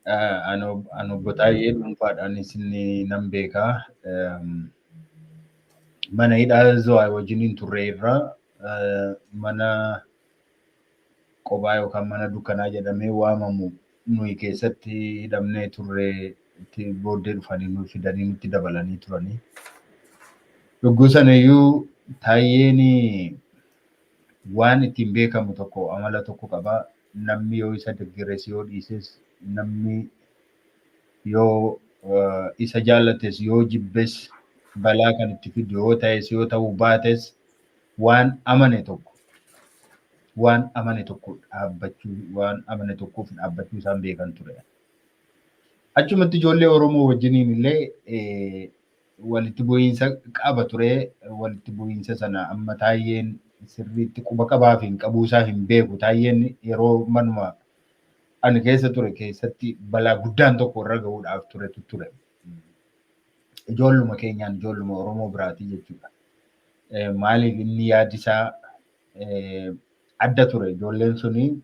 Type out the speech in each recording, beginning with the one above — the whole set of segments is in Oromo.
Ano baay'ee dhuunfaadhaanis inni nan beekaa. Mana hidhaa Zawaa wajjiniin turre irraa mana qophaa yookaan mana dukkanaa jedhamee waamamu nuyi keessatti hidhamnee turre itti booddee dhufanii nuyi fidanii nutti dabalanii turanii. Yogguu sana iyyuu Taayyeen waan ittiin beekamu tokko amala tokko qabaa. Namni yoo isa deeggares yoo dhiises namni yoo isa jaallates yoo jibbes balaa kan itti fidu yoo ta'es yoo ta'uu baates waan amane tokko dhaabbachuu isaan beekan ture. Achumatti ijoollee Oromoo wajjiniin illee walitti bu'iinsa qaba ture. Walitti bu'iinsa sana amma Taayyeen sirriitti quba qabaa fi qabuusaa hin beeku. Taayyeen yeroo manuma ani keessa ture keessatti balaa guddaan tokko irra gahuudhaaf turetu ture. Ijoolluma keenyaan ijoolluma Oromoo biraatii jechuudha. Maaliif inni yaadisaa adda ture. Ijoolleen suni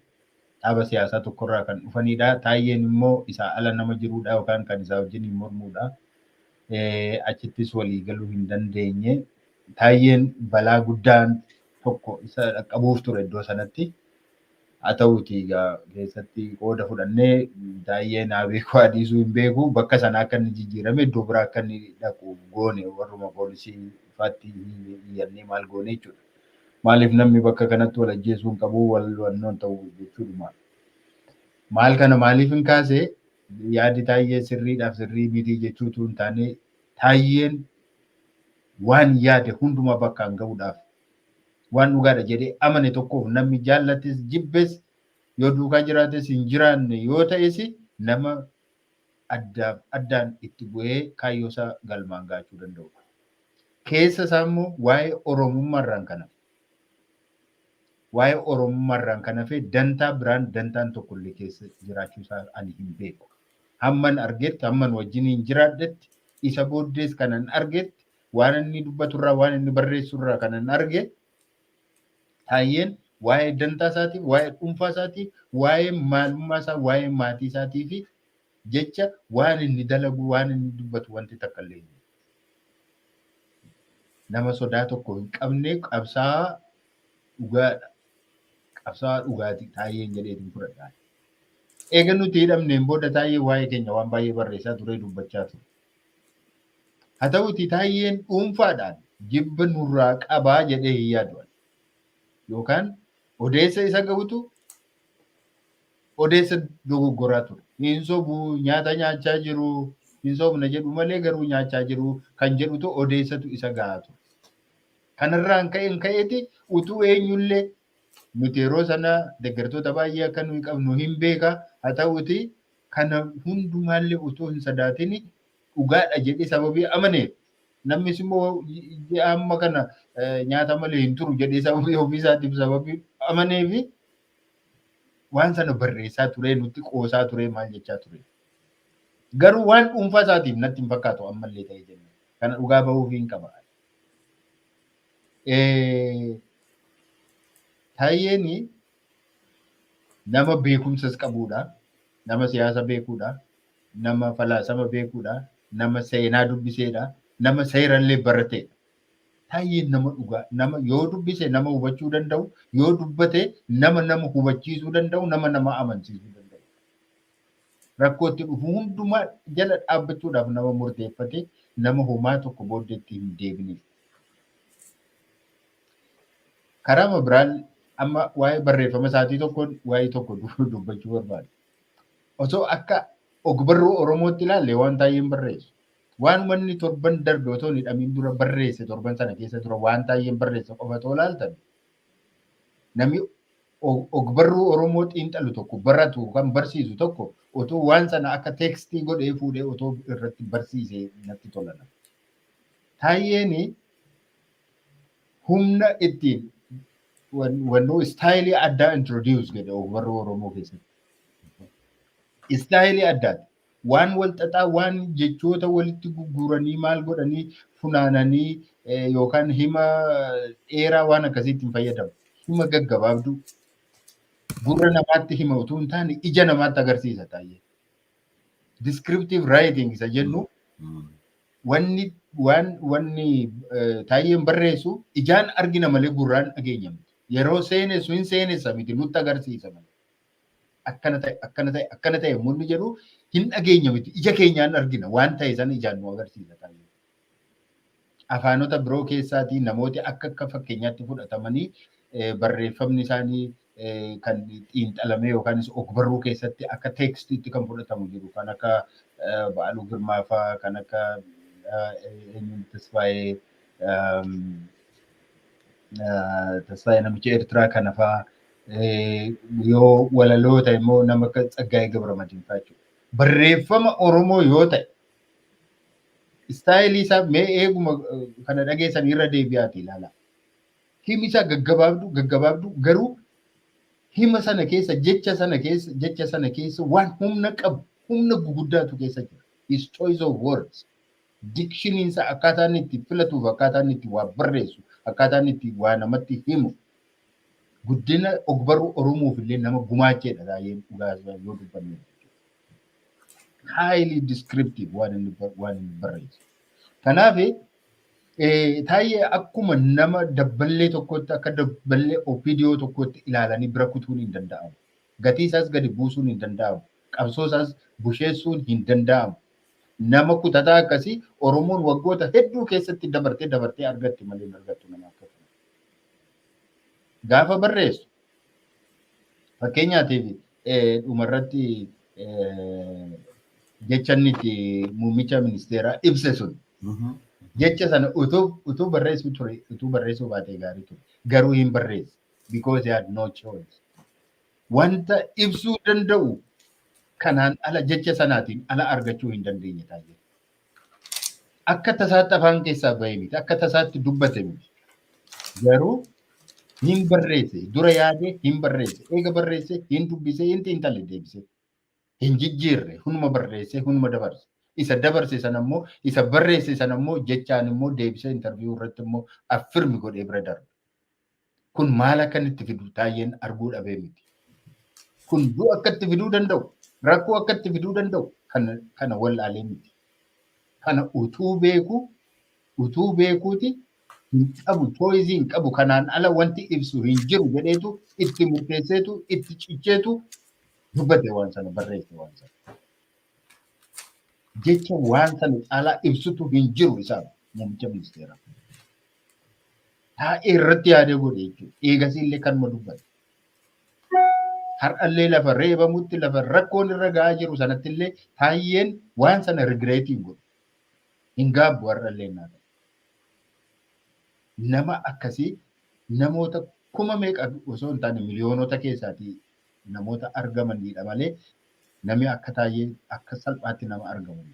dhaaba siyaasaa tokkorraa kan dhufanidha. Taayyeen immoo isaa ala nama jirudha yookaan kan isaa wajjin mormudha. Achittis walii galuu hin dandeenye. Taayyeen balaa guddaan tokko isa qabuuf ture iddoo sanatti. Haa ta'uutii keessatti qooda fudhannee Taayyeen haa beeku haa dhiisuu hin beeku. Bakka sana akka inni jijjiirame iddoo biraa akka inni dhaqu goone warruma poolisii ifaatti iyyannee maal goone jechuudha. Maaliif namni bakka kanatti wal ajjeesuu hin qabu wal wannoon ta'u jechuudha. Maal kana maaliif hin kaase yaadi Taayyee sirriidhaaf sirrii miti jechuutu hin taane Taayyeen waan yaade hundumaa bakkaan gahuudhaaf waan dhugaadha jedhee amane tokkoof namni jaallates jibbes yoo duukaa jiraates hin jiraanne yoo ta'es nama addaan itti bu'ee kaayyoosaa galmaan gaachuu danda'udha. Keessa isaa immoo waa'ee Oromummaarraan kan hafe dantaa biraan dantaan tokkollee keessa jiraachuu isaa ani hin beeku. Hamman argetti hamman wajjiniin jiraadhetti isa booddees kanan argetti waan inni dubbaturraa waan inni barreessurraa kanan arge Taayyeen waa'ee dantaa isaatii, waa'ee dhuunfaa isaatii, waa'ee maalummaa isaa, waa'ee maatii isaatii fi jecha waan inni dalagu, waan inni dubbatu wanti takka illee nama sodaa tokko hin qabne qabsaa'aa dhugaadha. Qabsaa'aa dhugaatii Taayyeen jedheetiin fudhadhaa. Eega nuti hidhamneen booda Taayyeen waa'ee keenya waan baay'ee barreessaa ture dubbachaa ture. Haa ta'uutii Taayyeen dhuunfaadhaan jibba nurraa qabaa jedhee hin yaadu. Yookaan odeessa isa gahutu odeessa dogoggoraa ture. Hin sobu nyaata nyaachaa jiru, hin sobna jedhu malee garuu nyaachaa jiru kan jedhutu odeessatu isa gahaa ture. Kanarraan ka'eeti utuu eenyullee nuti yeroo sana deeggartoota baay'ee akka nuyi qabnu hin beeka. Haa ta'uutii kana hundumaallee utuu hin sadaatin dhugaadha jedhee sababii amaneef namnis immoo amma kana nyaata malee hin turu jedhee sababii ofiisaatiif sababii amaneefi waan sana barreessaa ture nutti qoosaa ture maal jechaa ture. Garuu waan dhuunfaa isaatiif natti hin fakkaatu ammallee ta'ee jenna. Kana dhugaa bahuuf hin qaba. Taayyeen nama beekumsas qabudha. Nama siyaasa beekudha. Nama falaasama beekudha. Nama seenaa dubbiseedha. Nama seerallee barateedha. Taayyeen nama dhugaa, nama yoo dubbise nama hubachuu danda'u, yoo dubbate nama hubachiisuu danda'u, nama amansiisuu danda'u. Rakkootti dhufu hundumaa jala dhaabbachuudhaaf nama murteeffate, nama homaa tokko booddeetti hin deebine. Karaa biraan amma waa'ee barreeffama isaatii waa'ee tokko dubbachuu barbaada. Osoo akka ogbarruu Oromootti ilaalle waan Taayyeen barreessu. Waan wanni torban darbe otoo hin hidhamiin dura barreesse torban sana keessa dura waan Taayyeen barreesse qofa otoo ilaaltan namni ogbarruu Oromoo xiinxalu tokko baratu kan barsiisu tokko otoo waan sana akka teekstii godhee fuudhee otoo irratti barsiisee natti tola. Taayyeen humna ittiin wannoo istaayilii addaa introduce godhe ogbarruu Oromoo keessatti. Istaayilii addaati. Waan wal xaxaa waan jechoota walitti gurguranii maal godhanii funaananii yookaan hima dheeraa waan akkasiitti hin fayyadamu. Hima gaggabaabduu gurra namaatti hima utuu hin taane ija namaatti agarsiisa Taayyeen. descriptive writing isa jennu wanni taayyeen barreessu ijaan argina malee gurraan dhageenya miti. Yeroo seenessu hin seenessa miti nutti agarsiisa malee. Akkana ta'e munni jedhu hin dhageenya miti. Ija keenyaan argina waan ta'e sana ijaan nu agarsiisa taayyeen. Afaanota biroo keessaatii namooti akka fakkeenyaatti fudhatamanii barreeffamni isaanii kan xiinxalamee yookaanis ogbarruu keessatti akka teekstiitti kan fudhatamu jiru kan akka Ba'aaluu Girmaa fa'aa kan akka Tasfaayee namicha Eertiraa kana fa'aa yoo walaloo ta'e immoo nama akka Tsaggaayee Gabramadiin fa'aa jechuudha. Barreeffama Oromoo yoo ta'e istaayilii isaa mee eeguma kana dhageessan irra deebi'aati ilaala. Himi isaa gaggabaabdu garuu hima sana keessa jecha sana keessa waan humna qabu humna guguddaatu keessa jira. His choice of words. Dictionary isaa akkaataan itti filatuuf akkaataan itti waa barreessu akkaataan itti waa namatti himu guddina ogbarruu Oromoof illee nama gumaacheedha taayyeen dhugaa yoo dubbanne. Highly descriptive waan inni barreessu. Kanaaf taayyee akkuma nama dabballee tokkotti akka dabballee opiidiyoo tokkotti ilaalanii bira kutuun hin danda'amu. Gatii isaas gadi buusuun hin danda'amu. Qabsoo isaas busheessuun hin danda'amu. Nama kutataa akkasii Oromoon waggoota hedduu keessatti dabartee argatti malee hin argattu nama akkasuma. Gaafa barreessu fakkeenyaatiif dhumarratti jecha inni itti muummicha ministeeraa ibse sun jecha sana utuu barreessuu baatee gaarii ture. Garuu hin barreesse because he had no choice. Wanta ibsuu danda'u kanaan ala jecha sanaatiin ala argachuu hin dandeenye taayee. Akka tasaatti afaan keessaa bahee miti. Akka tasaatti dubbate miti. Garuu hin barreesse. Dura yaadee hin barreesse. Eega barreesse hin dubbise hin xiinxalle deebise. Hin jijjiirre. Hunuma barreesse hunuma dabarse. Isa dabarse sana immoo isa barreesse sana immoo jechaan immoo deebisee interviyuu irratti immoo affirmi godhee bira darbe. Kun maal akka itti fidu taayyeen arguu dhabee miti. Kun du'a akka itti fiduu danda'u. Rakkoo akka itti fiduu danda'u kana wallaalee miti. Kana utuu beekuuti hin qabu choizii hin qabu kanaan ala wanti ibsu hin jiru jedheetu itti murteesseetu itti cicheetu dubbate waan sana barreesse waan sana. Jecha waan sana caalaa ibsutu hin jiru isaa muummicha ministeeraa. Taa'ee irratti yaadee godhe jechuudha. Eegasii illee kanuma dubbate. Har'allee lafa reebamutti lafa rakkoon irra gahaa jiru sanatti illee taayyeen waan sana rigireetiin godhu. Hin gaabbu har'allee naata. Nama akkasii namoota kuma meeqa osoo hin taane miliyoonota keessaatii namoota argamanidha malee namni akka taayyee akka salphaatti nama argamu.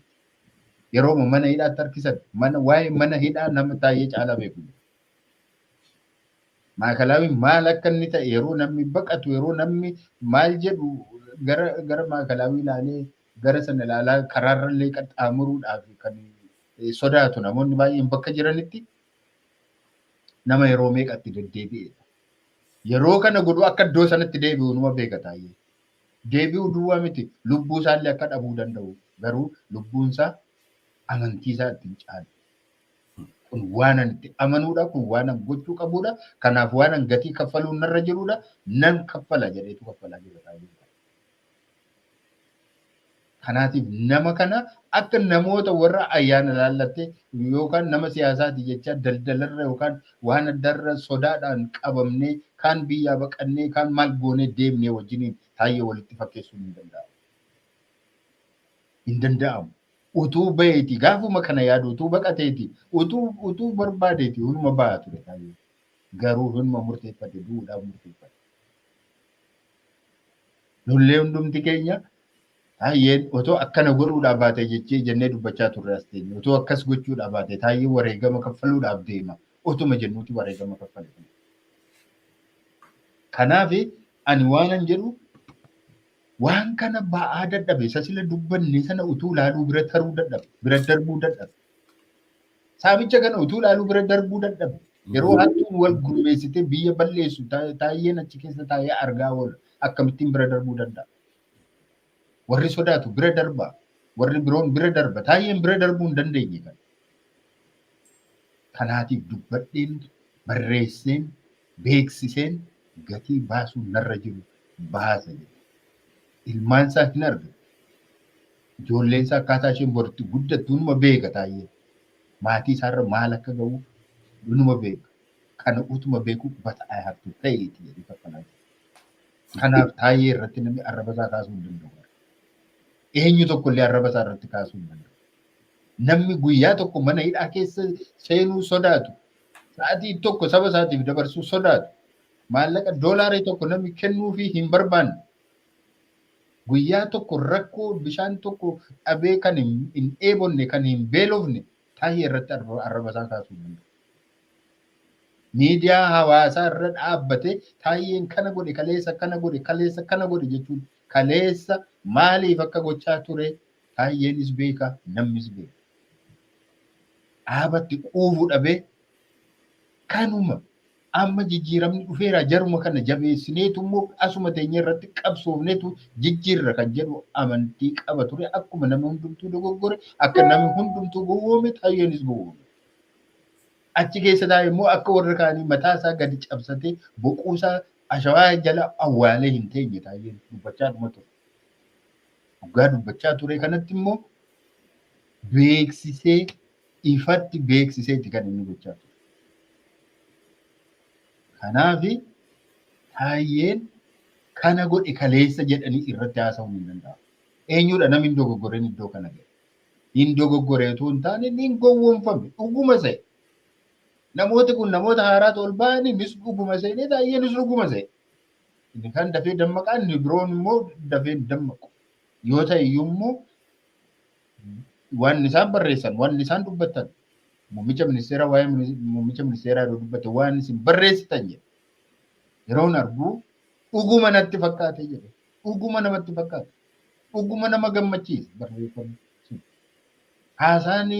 Yeroo mana hidhaatti harkisan waa'ee mana hidhaa nama taayyee caalaa beeku. Maakalaawiin maal akka inni ta'e yeroo namni baqatu yeroo namni maal jedhu gara maakalaawii ilaalee gara sana ilaalaa karaarrallee qaxxaamuruudhaaf kan sodaatu namoonni baay'een bakka jiranitti nama yeroo meeqatti deddeebi'edha. Yeroo kana godhu akka iddoo sanatti deebi'u numa beeka taayyee. Deebi'uu duwwaa miti lubbuu isaallee akka dhabuu danda'u garuu lubbuun isaa amantii isaa ittiin caalu. Kun waan ani itti amanuudha kun waan ani gochuu qabuudha kanaaf waan ani gatii kaffaluun narra jiruudha nan kaffala jedheetu kaffalaa jira taayyee. Kanaatiif nama kana akka namoota warra ayyaana laallattee yookaan nama siyaasaati jecha daldalarra yookaan waan addarra sodaadhaan qabamnee kaan biyyaa baqannee kaan maal goonee deemnee wajjiniin taayyee walitti fakkeessuun hin danda'amu. Hin danda'amu. Utuu baheeti gaafuma kana yaadu utuu baqateeti utuu barbaadeeti hunuma bahaa ture taayyee. Garuu hunuma murteeffate duudhaaf murteeffate. Nullee hundumti keenya taayyeen otoo akkana godhuudhaaf baate jechee jennee dubbachaa turre as teenye otoo akkas gochuudhaaf baate taayyee wareegama kaffaluudhaaf deema otuma jennuuti wareegama kaffale. Kanaaf ani waanan jedhu waan kana ba'aa dadhabe isa sila dubbanne sana utuu laaluu bira taruu dadhabe bira darbuu dadhabe. Saamicha kana utuu laaluu bira darbuu dadhabe. Yeroo hattuun wal gurmeessitee biyya balleessu taayyeen achi keessa taa'ee argaa oola akkamittiin bira darbuu danda'a. Warri sodaatu bira darbaa warri biroon bira darba. Taayyeen bira darbuu hin dandeenye kan. Kanaatiif dubbadheen barreesseen beeksiseen gatii baasuun narra jiru baasa jedhe. Ilmaan isaa hin arga. Ijoolleen isaa akkaataa isheen boritti guddattu numa beeka Taayyeen. Maatii isaarra maal akka ga'u numa beeka. Kana utuma beeku but I have to pay it jedhee kaffalaan. Kanaaf Taayyee irratti namni arraba isaa kaasuu hin danda'u. Eenyu tokko illee arraba isaa irratti kaasuu hin danda'u. Namni guyyaa tokko mana hidhaa keessa seenuu sodaatu. Sa'aatii tokko saba isaatiif dabarsuu sodaatu. Maallaqa doolaarii tokko namni kennuufii hin barbaanne. Guyyaa tokko rakkoo bishaan tokko dhabee kan hin dheebonne kan hin beelofne Taayyee irratti arraba isaa kaasuu hin danda'u. Miidiyaa hawaasaa irra dhaabbatee Taayyeen kana godhe kaleessa kana godhe kaleessa kana godhe jechuun kaleessa maaliif akka gochaa ture Taayyeenis beeka namnis beeka. Dhaabatti quufuu dhabee kanuma amma jijjiiramni dhufeera jaruma kana jabeessineetu immoo asuma teenya irratti qabsoofneetu jijjiirra kan jedhu amantii qaba ture akkuma nama hundumtuu dogoggore akka namni hundumtuu gowwoome Taayyeenis gowwoome. Achi keessa taa'e immoo akka warra kaanii mataa isaa gadi cabsatee boquusaa ashawaa jala awwaalee hin teenye Taayyeen dubbachaa dhuma ture. Dhugaa dubbachaa ture kanatti immoo beeksisee ifatti beeksiseeti kan inni gochaa ture. Kanaafi Taayyeen kana godhe kaleessa jedhanii irratti haasa'uu hin danda'amu. Eenyudha namni hin dogoggoreen iddoo kana gahe. Hin dogoggoreetu hin taane hin gowwoomfame dhuguma se'e. Namooti kun namoota haaraatu ol ba'anii nis dhuguma se'ee Taayyeenis dhuguma se'e. Inni kan dafee dammaqaa inni biroon immoo dafee dammaqu. Yoo ta'e iyyuu immoo waan isaan barreessan waan isaan dubbatan muummicha ministeeraa waa'ee muummicha ministeeraa yeroo dubbate waan isin barreessitan jedhe yeroon argu dhuguma natti fakkaate jedhe dhuguma namatti fakkaate dhuguma nama gammachiisa barreeffamni sun. Haasaan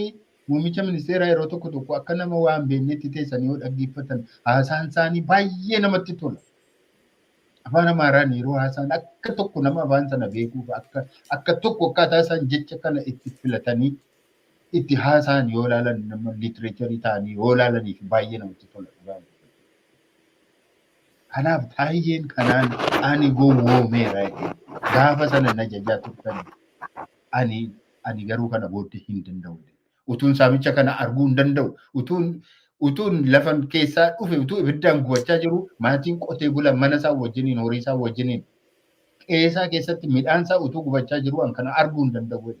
muummicha ministeeraa yeroo tokko tokko akka nama waan beeknetti teessanii yoo dhaggeeffatan haasaan isaanii baay'ee namatti tola. Afaan Amaaraan yeroo haasaan akka tokko nama afaan sana beekuuf akka tokko akkaataa isaan jecha kana itti filatanii itti haasaan yoo ilaalan nama liitireecharii ta'anii yoo ilaalaniif baay'ee namatti tola. Kanaaf Taayyeen kanaan ani gowwoomeera gaafa sana na jajaa turtan ani garuu kana booddee hin danda'u. Utuun saamicha kana arguu hin danda'u. Utuun lafan keessaa dhufe utuu ibiddaan gubachaa jiru maatiin qotee bula mana isaa wajjiniin horii isaa wajjiniin qeesaa keessatti midhaan isaa utuu gubachaa jiru an kana arguu hin danda'u.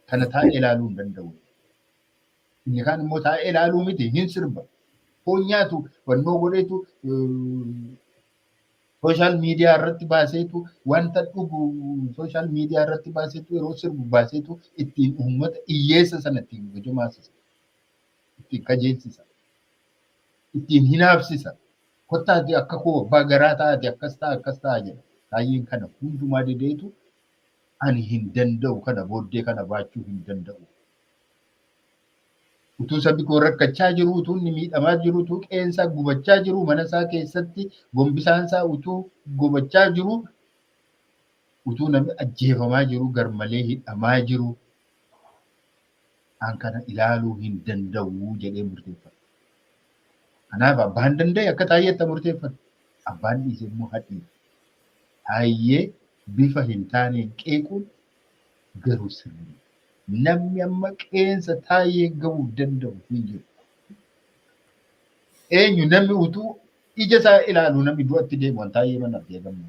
Kana taa'ee ilaaluu hin danda'u. Inni kaan immoo taa'ee ilaaluu miti hin sirba. Foon nyaatu wannoo godheetu sooshaal miidiyaa irratti baaseetu wanta dhugu sooshaal miidiyaa irratti baaseetu yeroo sirbu baaseetu ittiin uummata hiyyeessa sana ittiin gujumaasisa. Ittiin kajeelchisa. Ittiin hinaafsisa. Kottaati akka koo abbaa garaa taate akkas ta'a jedha. Taayyeen kana hundumaa dideetu ani hin danda'u kana booddee kana baachuu hin danda'u. Utuu sabni koo rakkachaa jiru, utuu inni miidhamaa jiru, utuu qeensaa gubachaa jiru, mana isaa keessatti gombisaan isaa utuu gubachaa jiru, utuu namni ajjeefamaa jiru, garmalee hidhamaa jiru, an kana ilaaluu hin danda'u jedhee murteeffata. Kanaaf abbaan danda'e akka Taayyeetti murteeffata. Abbaan dhiise immoo hadhiidha. Taayyee bifa hin taaneen qeequun garuu sirrii. Namni amma qeensa Taayyee gahuu danda'u hin jiru. Eenyu namni utuu ija isaa ilaalu namni du'atti deemu Taayyee mana argeeffamu.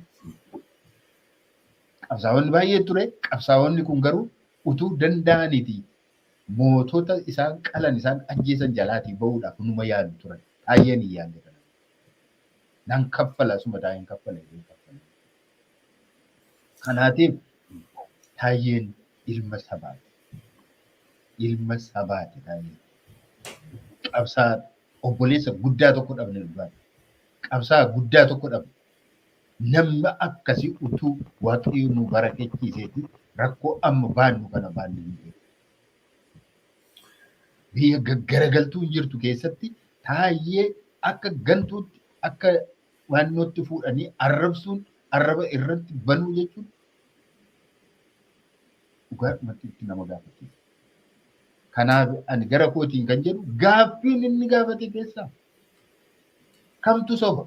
Qabsaa'onni baay'ee ture. Qabsaa'onni kun garuu utuu danda'aniiti mootota isaan qalan isaan ajjeesan jalaatii bahuudhaaf numa yaadu turan. Taayyeen hin yaadne kana. Nan kaffala suma Taayyeen kaffala. Kanaatiif Taayyeen ilma sabaati. Ilma sabaati Taayyeen. Qabsaa obboleessa guddaa tokko dhabne dhugaadha. Qabsaa guddaa tokko dhabne. Namni akkasii utuu waaqayyo nu barakechiiseeti rakkoo amma baannu kana baannu hin jiru. Biyya gaggaragaltuu hin jirtu keessatti Taayyee akka gantuutti akka waannootti fuudhanii arrabsuun arraba irratti banuu jechuun dhugaadhumatti itti nama gaafachiisa. Kanaaf ani gara kootiin kan jedhu gaaffiin inni gaafate keessaa kamtu soba?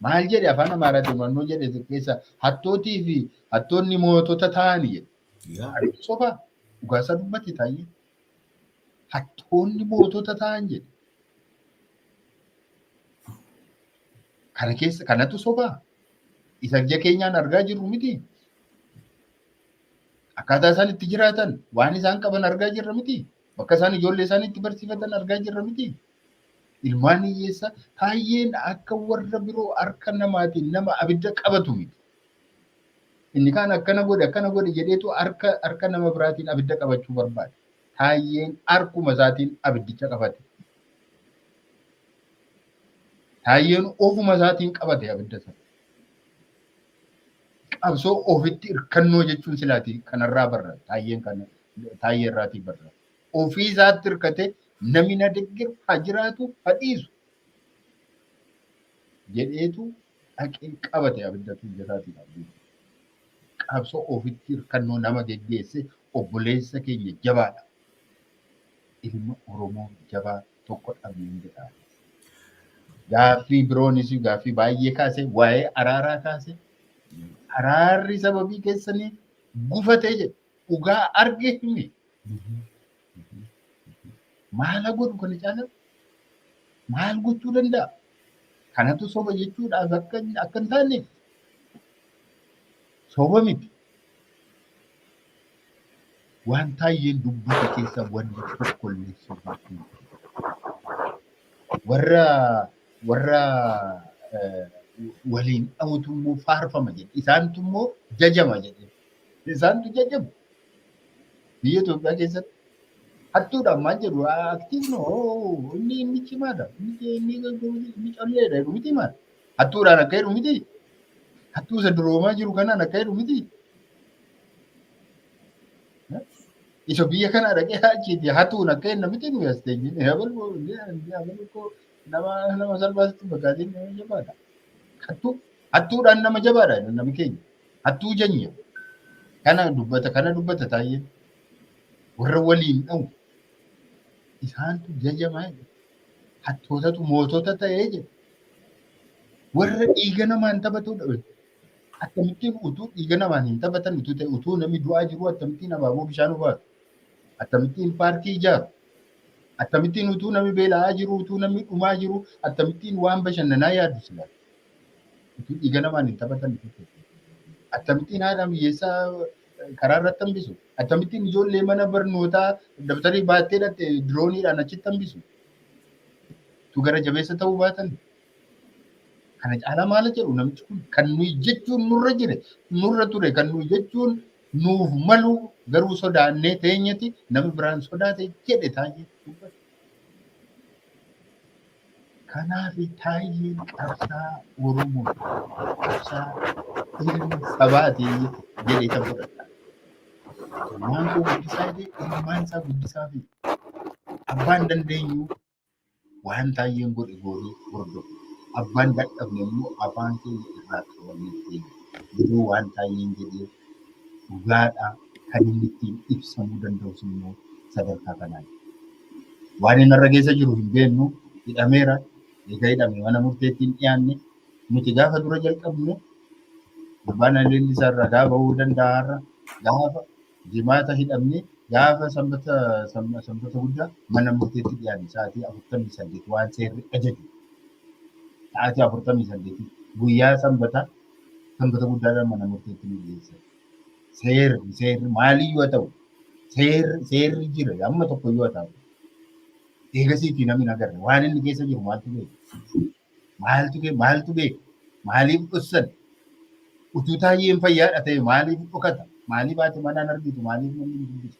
Maal jedhe afaan Amaaraatiin mannoo jedhe keessa hattootii fi hattoonni mootota ta'anii jedhe. Ariitu sobaa dhugaasa dubbate taa'ee hattoonni mootota ta'an jedhe. Kana keessa kanatu sobaa isa ija keenyaan argaa jirru miti. Akkaataa isaan itti jiraatan waan isaan qaban argaa jirra miti. Bakka isaan ijoollee isaanii itti barsiifatan argaa jirra miti. Ilmaan hiyyeessaa Taayyeen akka warra biroo harka namaatiin nama abidda qabatu miti. Inni kaan akkana godhe jedheetu harka nama biraatiin abidda qabachuu barbaada. Taayyeen harkuma isaatiin abiddicha qabate. Taayyeen ofuma isaatiin qabate abidda sana. Qabsoo ofitti hirkannoo jechuun silaati kanarraa barra. Taayyee irraatii barra. Ofii isaatti hirkate namni na deeggaru haa jiraatu haa dhiisu jedheetu dhaqee qabate abiddatu ijasaatiin. Qabsoo ofitti hirkannoo nama geggeesse obboleessa keenya jabaadha. Ilma Oromoo jabaa tokko dhabneen jedhaa. Gaaffii biroonis gaaffii baay'ee kaase waa'ee araaraa kaase. Araarri sababii keessanii gufatee jedhe dhugaa arge himi. Maal godhu kana caalaa? Maal gochuu danda'a? Kanatu soba jechuudhaaf akka hin taane soba miti. Waan Taayyeen dubbate keessa wanti tokkollee soba miti. Warra waliin dhawutu immoo faarfama jedhe. Isaantu immoo jajama jedhe. Isaantu jajama. Biyya Itoophiyaa keessatti hattuudhaan maal jedhu aktiivnoo inni cimaadha. Inni colleedha jedhu miti maal? Hattuudhaan akka jedhu miti. Hattuu isa duroomaa jiru kanaan akka jedhu miti. Isa biyya kanaa dhaqee achiiti hattuun akka jenna miti nuyi as teenyee nama salphaatti bakkaatiin nama jabaadha. Hattuudhaan nama jabaadha namni keenya. Hattuu janya. Kana dubbata Taayyeen. Warra waliin dhawu. Isaantu jajamaa jedhe. Hattootatu mootota ta'ee jedhe. Warra dhiiga namaan taphatudha. Akkamittiin utuu dhiiga namaan hin taphatan utuu namni du'aa jiru akkamittiin abaaboo bishaan obaatu. Akkamittiin paarkii ijaaru. Akkamittiin utuu namni beela'aa jiru utuu namni dhumaa jiru akkamittiin waan bashannanaa yaadu sila. Utuu dhiiga namaan hin taphatan. Akkamittiin haadha hiyyeessaa karaa irratti hambisu. Akkamittiin ijoollee mana barnootaa dabtarii baattee dhatte dirooniidhaan achitti hambisu. Tu gara jabeessa ta'uu baatan. Kana caalaa maal jedhu namichi kun kan nuyi jechuun nurra ture kan nuyi jechuun nuuf malu garuu sodaannee teenyati namni biraan sodaate jedhe Taayyee dubbata. Kanaaf Taayyeen qabsaa Oromoo qabsaa ilma sabaati jedhee kan fudhata. Ilmaan koo guddisaa jedhee ilmaan isaa guddisaa fi abbaan dandeenyu waan Taayyeen godhe goonee hordofu. Abbaan dadhabne immoo afaan keenya irraa qabamee keenya. Yeroo waan Taayyeen jedhee dhugaadhaa kan inni ittiin ibsamuu danda'us immoo sadarkaa kanaan. Waan inni irra keessa jiru hin beeknu hidhameera. Egaa hidhame mana murteettiin dhiyaanne nuti gaafa dura jalqabne gurbaan Leellisaa irraa gaafa bahuu danda'arra gaafa jimaata hidhamne gaafa sanbata guddaa mana murteetti dhiyaanne sa'aatii 48 waan seerri ajaju. Sa'aatii 48 guyyaa sanbata guddaadhaan mana murteetti nu dhiyeessan. Seerri maaliyyuu haa ta'u seerri jira amma tokko yoo ta'u. Eegasiitii namni agarra waan inni keessa jiru maaltu beeka? Maaltu beeka? Maaliif dhussan? Utuu Taayyeen fayyaadha ta'e maaliif dhokata? Maaliif haati manaan argitu? Maaliif namni dubbisu?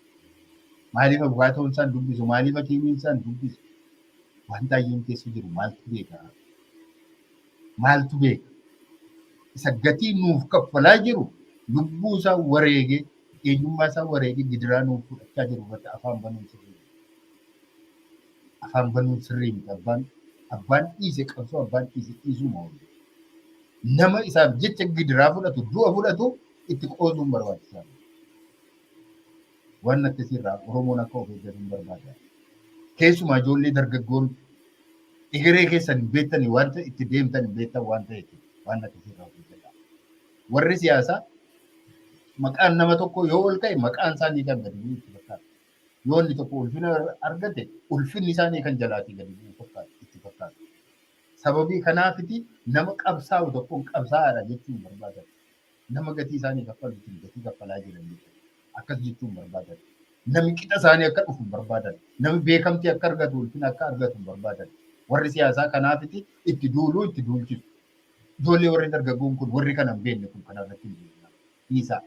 Maaliif abukaatoon isaan dubbisu? Maaliif hakiimiin isaan dubbisu? Waan Taayyeen keessa jiru maaltu beeka? Maaltu beeka? Isa gatii nuuf kaffalaa jiru lubbuu isaa wareegee eenyummaa isaa wareegee gidiraa nuuf fudhachaa jiru irratti afaan banuun sirrii. Afaan banuun sirrii miti. Abbaan dhiise qabsoo abbaan dhiise dhiisuu maali? Nama isaaf jecha gidiraa fudhatu du'a fudhatu itti qoosuun barbaachisaa. waan akkasirraa Oromoon akka of eeggatu barbaada. Keessumaa ijoollee dargaggoon egeree keessan hin beektanii wanta itti deemtan hin beektan waan ta'eef waan akkasirraa of eeggata. Warri siyaasaa maqaan nama tokko yoo ol ka'e maqaan isaanii kan gadi bu'u itti fakkaata. Yoo inni tokko ulfina argate ulfinni isaanii kan jalaatii gadi bu'u itti fakkaata. Sababii kanaafiti nama qabsaa'u tokkoon qabsaa'aadha jechuun barbaadan. Nama gatii isaanii kaffaluutiin gatii kaffalaa jiran jechuudha. Akkas jechuun barbaadan. Namni qixa isaanii akka dhufu barbaadan. Namni beekamtii akka argatu ulfina akka argatu barbaadan. Warri siyaasaa kanaafiti itti duuluu itti duulchisu. Ijoollee warri dargaggoon kun warri kana hin beekne kun kanarratti hin beekna. Dhiisaa.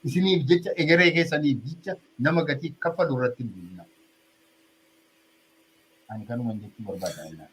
Isiniif jecha egeree keessaniif jecha nama gatii kaffalu irratti hin beekna. Ani kanuma jechuun barbaada.